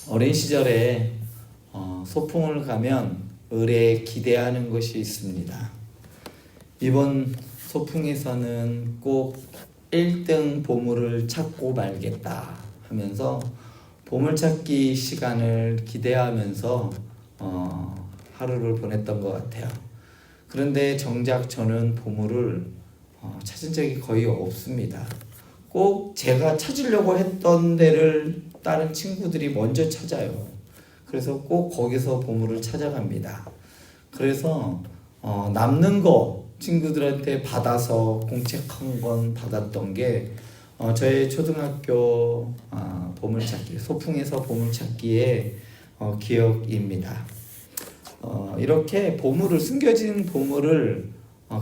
어린 시절에 소풍을 가면 을에 기대하는 것이 있습니다. 이번 소풍에서는 꼭 1등 보물을 찾고 말겠다 하면서 보물찾기 시간을 기대하면서 하루를 보냈던 것 같아요. 그런데 정작 저는 보물을 찾은 적이 거의 없습니다. 꼭 제가 찾으려고 했던 데를 다른 친구들이 먼저 찾아요. 그래서 꼭 거기서 보물을 찾아갑니다. 그래서 남는 거 친구들한테 받아서 공책한 건 받았던 게 저의 초등학교 보물찾기, 소풍에서 보물찾기의 기억입니다. 이렇게 보물을, 숨겨진 보물을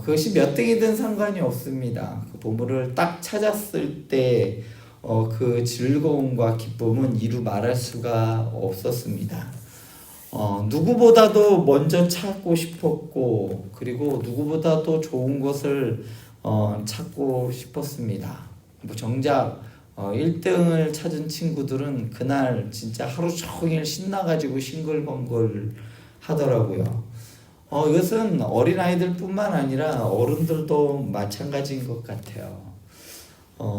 그것이 몇 등이든 상관이 없습니다. 그 보물을 딱 찾았을 때 그 즐거움과 기쁨은 이루 말할 수가 없었습니다. 누구보다도 먼저 찾고 싶었고, 그리고 누구보다도 좋은 것을 찾고 싶었습니다. 정작 1등을 찾은 친구들은 그날 진짜 하루 종일 신나가지고 싱글벙글 하더라고요. 이것은 어린아이들 뿐만 아니라 어른들도 마찬가지인 것 같아요.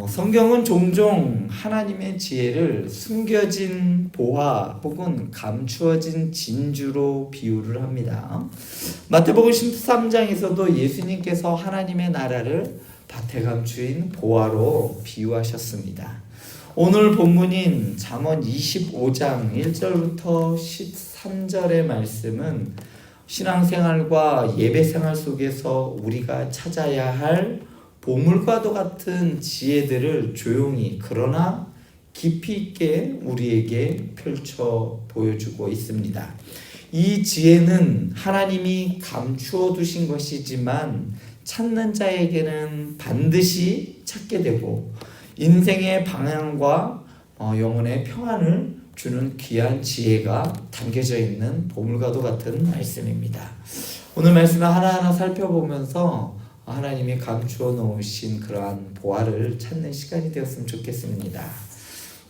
성경은 종종 하나님의 지혜를 숨겨진 보화 혹은 감추어진 진주로 비유를 합니다. 마태복음 13장에서도 예수님께서 하나님의 나라를 밭에 감추인 보화로 비유하셨습니다. 오늘 본문인 잠언 25장 1절부터 13절의 말씀은 신앙생활과 예배생활 속에서 우리가 찾아야 할 보물과도 같은 지혜들을 조용히 그러나 깊이 있게 우리에게 펼쳐 보여주고 있습니다. 이 지혜는 하나님이 감추어 두신 것이지만 찾는 자에게는 반드시 찾게 되고 인생의 방향과 영혼의 평안을 주는 귀한 지혜가 담겨져 있는 보물과도 같은 말씀입니다. 오늘 말씀을 하나하나 살펴보면서 하나님이 감추어 놓으신 그러한 보화를 찾는 시간이 되었으면 좋겠습니다.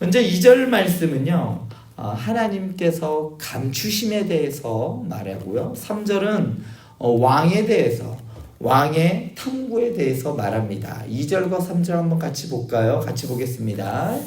먼저 2절 말씀은요, 하나님께서 감추심에 대해서 말하고요. 3절은 왕에 대해서, 왕의 탐구에 대해서 말합니다. 2절과 3절 한번 같이 볼까요? 같이 보겠습니다.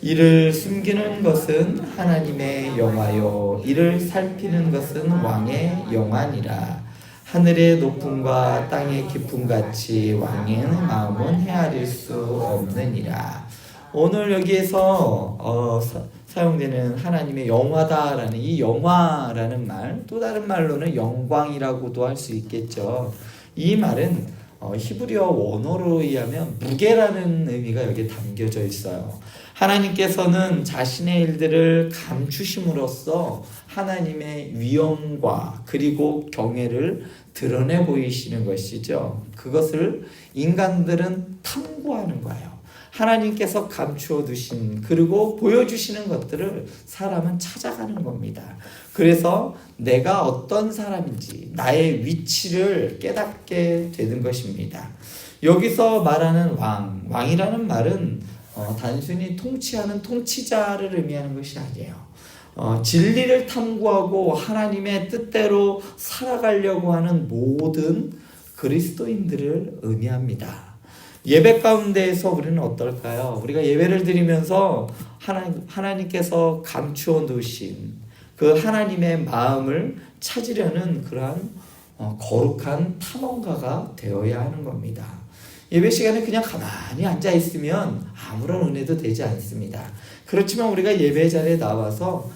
이를 숨기는 것은 하나님의 영화요, 이를 살피는 것은 왕의 영안이라. 하늘의 높음과 땅의 깊음 같이 왕의 마음은 헤아릴 수 없느니라. 오늘 여기에서 사용되는 하나님의 영화다라는 이 영화라는 말, 또 다른 말로는 영광이라고도 할 수 있겠죠. 이 말은 히브리어 원어로 의하면 무게라는 의미가 여기에 담겨져 있어요. 하나님께서는 자신의 일들을 감추심으로써 하나님의 위엄과 그리고 경애를 드러내 보이시는 것이죠. 그것을 인간들은 탐구하는 거예요. 하나님께서 감추어 두신 그리고 보여주시는 것들을 사람은 찾아가는 겁니다. 그래서 내가 어떤 사람인지 나의 위치를 깨닫게 되는 것입니다. 여기서 말하는 왕이라는 말은 단순히 통치하는 통치자를 의미하는 것이 아니에요. 진리를 탐구하고 하나님의 뜻대로 살아가려고 하는 모든 그리스도인들을 의미합니다. 예배 가운데에서 우리는 어떨까요? 우리가 예배를 드리면서 하나님께서 감추어 놓으신 그 하나님의 마음을 찾으려는 그러한 거룩한 탐험가가 되어야 하는 겁니다. 예배 시간에 그냥 가만히 앉아 있으면 아무런 은혜도 되지 않습니다. 그렇지만 우리가 예배 자리에 나와서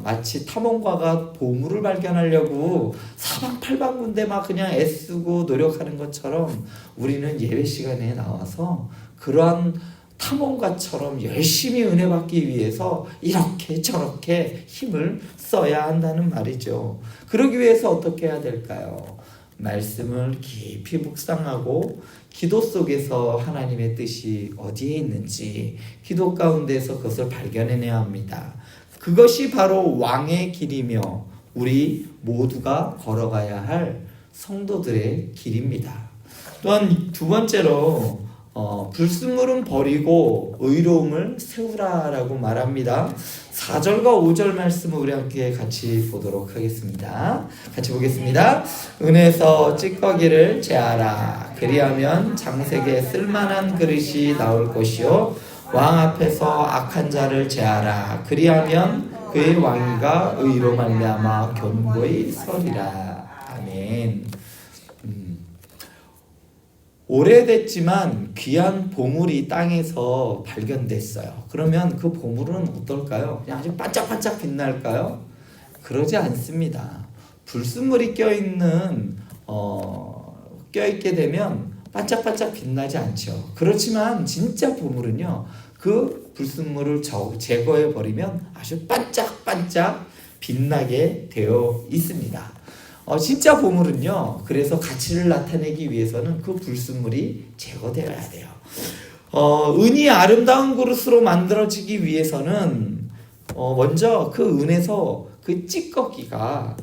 마치 탐험가가 보물을 발견하려고 사방팔방군데 막 그냥 애쓰고 노력하는 것처럼 우리는 예배 시간에 나와서 그러한 탐험가처럼 열심히 은혜 받기 위해서 이렇게 저렇게 힘을 써야 한다는 말이죠. 그러기 위해서 어떻게 해야 될까요? 말씀을 깊이 묵상하고 기도 속에서 하나님의 뜻이 어디에 있는지 기도 가운데서 그것을 발견해내야 합니다. 그것이 바로 왕의 길이며 우리 모두가 걸어가야 할 성도들의 길입니다. 또한 두 번째로 불순물은 버리고 의로움을 세우라라고 말합니다. 4절과 5절 말씀을 우리 함께 같이 보도록 하겠습니다. 같이 보겠습니다. 은에서 찌꺼기를 제하라. 그리하면 장색에 쓸만한 그릇이 나올 것이요 왕 앞에서 악한 자를 제하라. 그리하면 그의 왕위가 의로 말미암아 견고히 서리라. 아멘. 오래됐지만 귀한 보물이 땅에서 발견됐어요. 그러면 그 보물은 어떨까요? 그냥 아주 반짝반짝 빛날까요? 그러지 않습니다. 불순물이 껴있게 되면 반짝반짝 빛나지 않죠. 그렇지만 진짜 보물은요, 그 불순물을 제거해 버리면 아주 반짝반짝 빛나게 되어 있습니다. 진짜 보물은요, 그래서 가치를 나타내기 위해서는 그 불순물이 제거되어야 돼요. 은이 아름다운 그릇으로 만들어지기 위해서는 먼저 그 은에서 그 찌꺼기가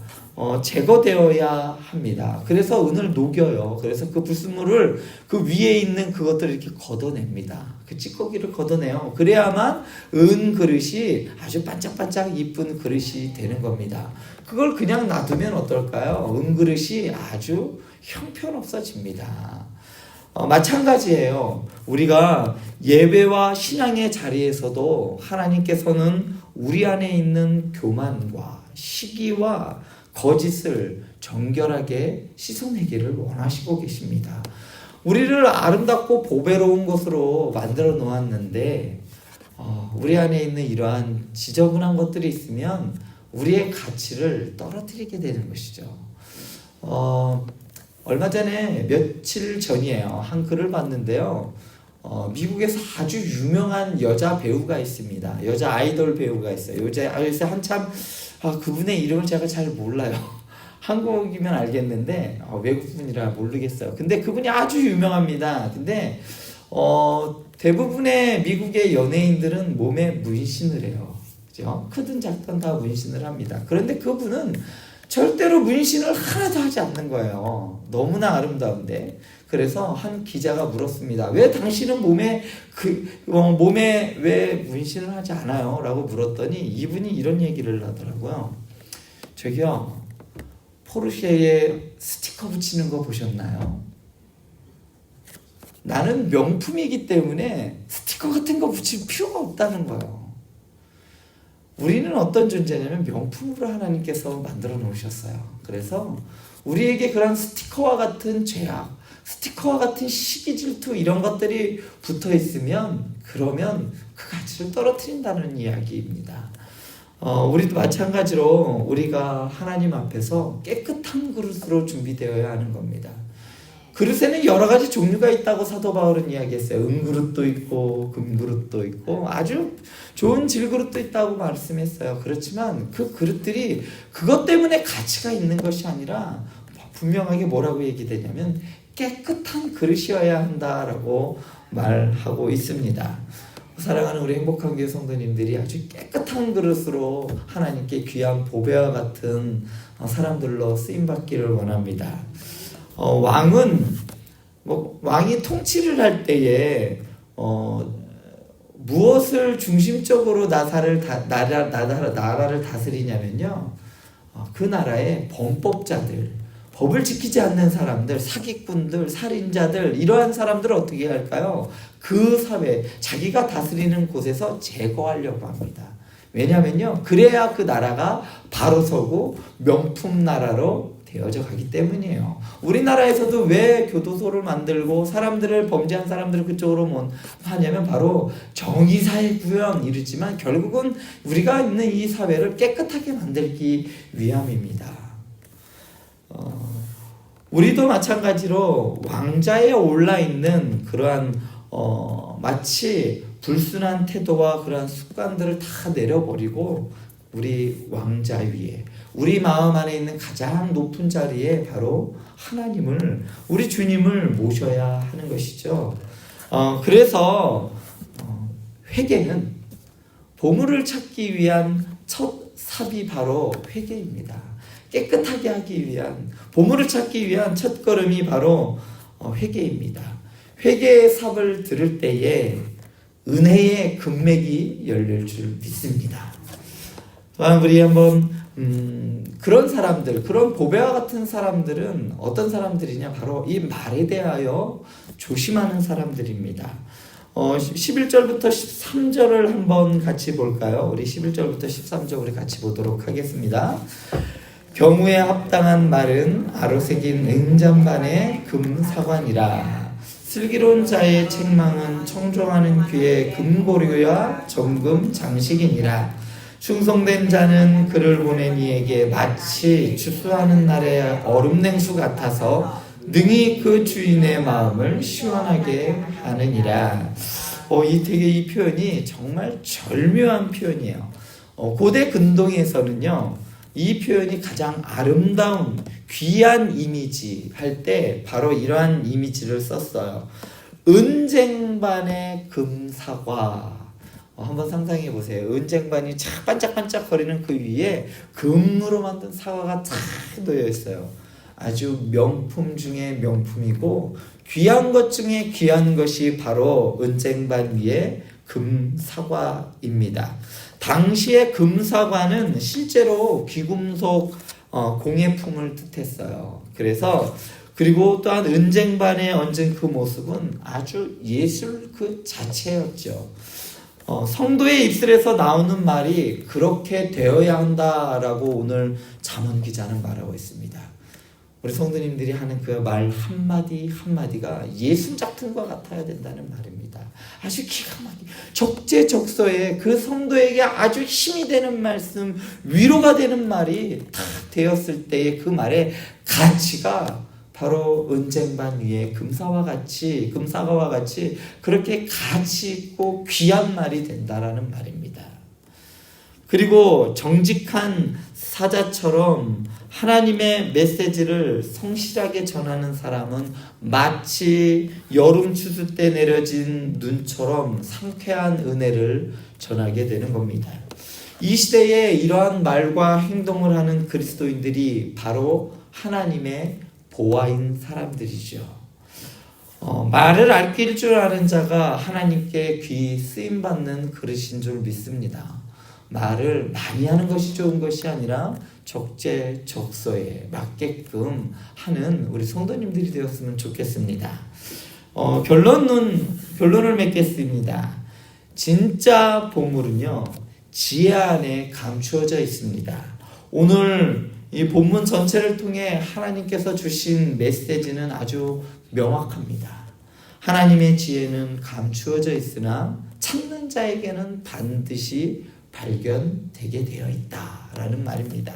제거되어야 합니다. 그래서 은을 녹여요. 그래서 그 불순물을 그 위에 있는 그것들을 이렇게 걷어냅니다. 그 찌꺼기를 걷어내요. 그래야만 은 그릇이 아주 반짝반짝 이쁜 그릇이 되는 겁니다. 그걸 그냥 놔두면 어떨까요? 은 그릇이 아주 형편없어집니다. 마찬가지예요. 우리가 예배와 신앙의 자리에서도 하나님께서는 우리 안에 있는 교만과 시기와 거짓을 정결하게 씻어내기를 원하시고 계십니다. 우리를 아름답고 보배로운 것으로 만들어 놓았는데 우리 안에 있는 이러한 지저분한 것들이 있으면 우리의 가치를 떨어뜨리게 되는 것이죠. 얼마 전에 며칠 전이에요. 한 글을 봤는데요. 미국에서 아주 유명한 여자 배우가 있습니다. 여자 아이돌 배우가 있어요. 요새 한참 그분의 이름을 제가 잘 몰라요. 한국이면 알겠는데 외국분이라 모르겠어요. 근데 그분이 아주 유명합니다. 근데 대부분의 미국의 연예인들은 몸에 문신을 해요. 그죠? 크든 작든 다 문신을 합니다. 그런데 그분은 절대로 문신을 하나도 하지 않는 거예요. 너무나 아름다운데. 그래서 한 기자가 물었습니다. 왜 당신은 몸에 왜 문신을 하지 않아요? 라고 물었더니 이분이 이런 얘기를 하더라고요. 저기요, 포르쉐에 스티커 붙이는 거 보셨나요? 나는 명품이기 때문에 스티커 같은 거 붙일 필요가 없다는 거예요. 우리는 어떤 존재냐면 명품으로 하나님께서 만들어 놓으셨어요. 그래서 우리에게 그런 스티커와 같은 죄악, 스티커와 같은 시기 질투 이런 것들이 붙어 있으면 그러면 그 가치를 떨어뜨린다는 이야기입니다. 우리도 마찬가지로 우리가 하나님 앞에서 깨끗한 그릇으로 준비되어야 하는 겁니다. 그릇에는 여러 가지 종류가 있다고 사도 바울은 이야기했어요. 은그릇도 있고 금그릇도 있고 아주 좋은 질그릇도 있다고 말씀했어요. 그렇지만 그 그릇들이 그것 때문에 가치가 있는 것이 아니라 분명하게 뭐라고 얘기되냐면 깨끗한 그릇이어야 한다라고 말하고 있습니다. 사랑하는 우리 행복한 교회 성도님들이 아주 깨끗한 그릇으로 하나님께 귀한 보배와 같은 사람들로 쓰임받기를 원합니다. 왕이 통치를 할 때에 무엇을 중심적으로 나라를 다스리냐면요, 그 나라의 범법자들, 법을 지키지 않는 사람들, 사기꾼들, 살인자들, 이러한 사람들을 어떻게 할까요? 그 사회, 자기가 다스리는 곳에서 제거하려고 합니다. 왜냐면요, 그래야 그 나라가 바로 서고 명품 나라로 되어져 가기 때문이에요. 우리나라에서도 왜 교도소를 만들고 사람들을, 범죄한 사람들을 그쪽으로 하냐면 바로 정의사회 구현 이르지만 결국은 우리가 있는 이 사회를 깨끗하게 만들기 위함입니다. 우리도 마찬가지로 왕자에 올라있는 그러한 마치 불순한 태도와 그러한 습관들을 다 내려버리고 우리 왕자 위에, 우리 마음 안에 있는 가장 높은 자리에 바로 하나님을, 우리 주님을 모셔야 하는 것이죠. 그래서 회개는 보물을 찾기 위한 첫 삽이 바로 회개입니다. 깨끗하게 하기 위한, 보물을 찾기 위한 첫 걸음이 바로 회개입니다. 회개의 삽을 들을 때에 은혜의 금맥이 열릴 줄 믿습니다. 또한 우리 한번 그런 사람들, 그런 보배와 같은 사람들은 어떤 사람들이냐? 바로 이 말에 대하여 조심하는 사람들입니다. 11절부터 13절을 한번 같이 볼까요? 우리 11절부터 13절 우리 같이 보도록 하겠습니다. 경우에 합당한 말은 아로새긴 은잔반의 금사관이라. 슬기로운 자의 책망은 청종하는 귀의 금고료와 정금 장식이니라. 충성된 자는 그를 보낸 이에게 마치 추수하는 날의 얼음냉수 같아서 능히 그 주인의 마음을 시원하게 하느니라. 이 표현이 정말 절묘한 표현이에요. 고대 근동에서는요, 이 표현이 가장 아름다운 귀한 이미지 할 때 바로 이러한 이미지를 썼어요. 은쟁반의 금사과. 한번 상상해 보세요. 은쟁반이 착 반짝반짝 거리는 그 위에 금으로 만든 사과가 탁 놓여 있어요. 아주 명품 중에 명품이고 귀한 것 중에 귀한 것이 바로 은쟁반 위에 금사과입니다. 당시의 금사과는 실제로 귀금속 공예품을 뜻했어요. 그리고 또한 은쟁반에 얹은 그 모습은 아주 예술 그 자체였죠. 성도의 입술에서 나오는 말이 그렇게 되어야 한다라고 오늘 잠언 기자는 말하고 있습니다. 우리 성도님들이 하는 그 말 한마디 한마디가 예술작품과 같아야 된다는 말입니다. 아주 기가 막히게 적재적소에 그 성도에게 아주 힘이 되는 말씀, 위로가 되는 말이 딱 되었을 때의 그 말의 가치가 바로 은쟁반 위에 금사와 같이 그렇게 가치 있고 귀한 말이 된다라는 말입니다. 그리고 정직한 사자처럼 하나님의 메시지를 성실하게 전하는 사람은 마치 여름 추수 때 내려진 눈처럼 상쾌한 은혜를 전하게 되는 겁니다. 이 시대에 이러한 말과 행동을 하는 그리스도인들이 바로 하나님의 보아인 사람들이죠. 말을 아낄 줄 아는 자가 하나님께 귀 쓰임받는 그릇인 줄 믿습니다. 말을 많이 하는 것이 좋은 것이 아니라 적재적소에 맞게끔 하는 우리 성도님들이 되었으면 좋겠습니다. 결론을 맺겠습니다. 진짜 보물은요, 지혜 안에 감추어져 있습니다. 오늘 이 본문 전체를 통해 하나님께서 주신 메시지는 아주 명확합니다. 하나님의 지혜는 감추어져 있으나 찾는 자에게는 반드시 발견되게 되어 있다라는 말입니다.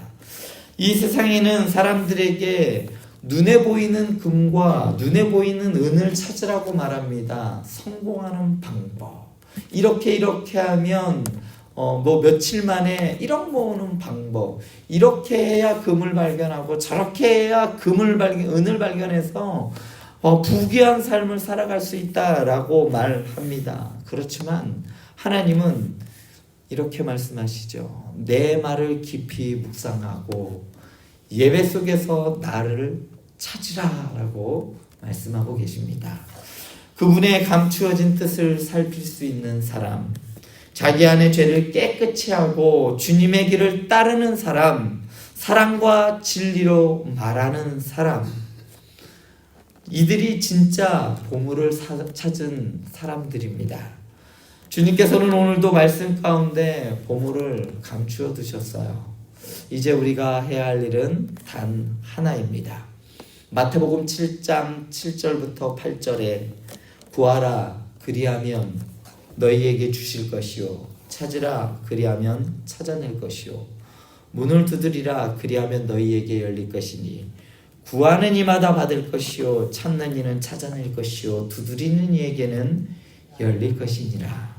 이 세상에는 사람들에게 눈에 보이는 금과 눈에 보이는 은을 찾으라고 말합니다. 성공하는 방법. 이렇게 하면 며칠 만에 1억 모으는 방법. 이렇게 해야 금을 발견하고 저렇게 해야 은을 발견해서 부귀한 삶을 살아갈 수 있다라고 말합니다. 그렇지만 하나님은 이렇게 말씀하시죠. 내 말을 깊이 묵상하고 예배 속에서 나를 찾으라라고 말씀하고 계십니다. 그분의 감추어진 뜻을 살필 수 있는 사람, 자기 안의 죄를 깨끗이 하고 주님의 길을 따르는 사람, 사랑과 진리로 말하는 사람, 이들이 진짜 보물을 찾은 사람들입니다. 주님께서는 오늘도 말씀 가운데 보물을 감추어 두셨어요. 이제 우리가 해야 할 일은 단 하나입니다. 마태복음 7장 7절부터 8절에 구하라 그리하면 너희에게 주실 것이요 찾으라 그리하면 찾아낼 것이요 문을 두드리라 그리하면 너희에게 열릴 것이니 구하는 이마다 받을 것이요 찾는 이는 찾아낼 것이요 두드리는 이에게는 열릴 것이니라.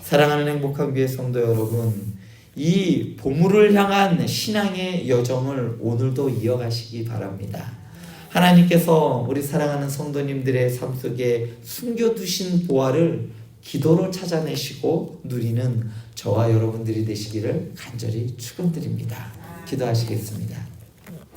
사랑하는 행복한 교회 성도 여러분, 이 보물을 향한 신앙의 여정을 오늘도 이어가시기 바랍니다. 하나님께서 우리 사랑하는 성도님들의 삶 속에 숨겨두신 보화를 기도로 찾아내시고 누리는 저와 여러분들이 되시기를 간절히 축원드립니다. 기도하시겠습니다.